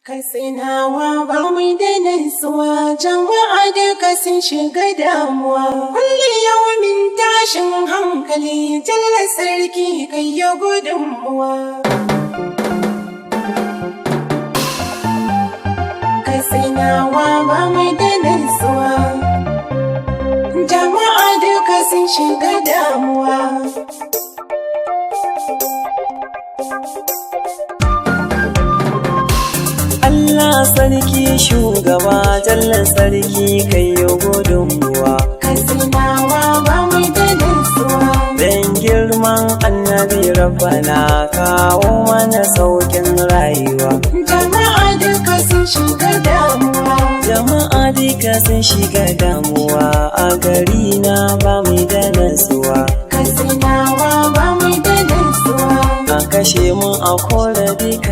Katsinawa ba mu da nutsuwa, jama'a duka sun shiga damuwa. Kullum yawmin tashin hankali, Jalla sarki kai ya gudunmuwa. Katsinawa ba mu da nutsuwa, jama'a duka sun shiga damuwa. Allah sarki shugaba, Jalla sarki kai yo gudunmuwa. Katsinawa ba mu da nutsuwa, Dan girman annabi rabbana kawo mana saukin rayuwa. jama'a duka sun shiga damuwa. Jama'a duka sun shiga damuwa, a gari na ba mu da nutsuwa. Katsinawa ba mu da nutsuwa, A kashe mu a kore duka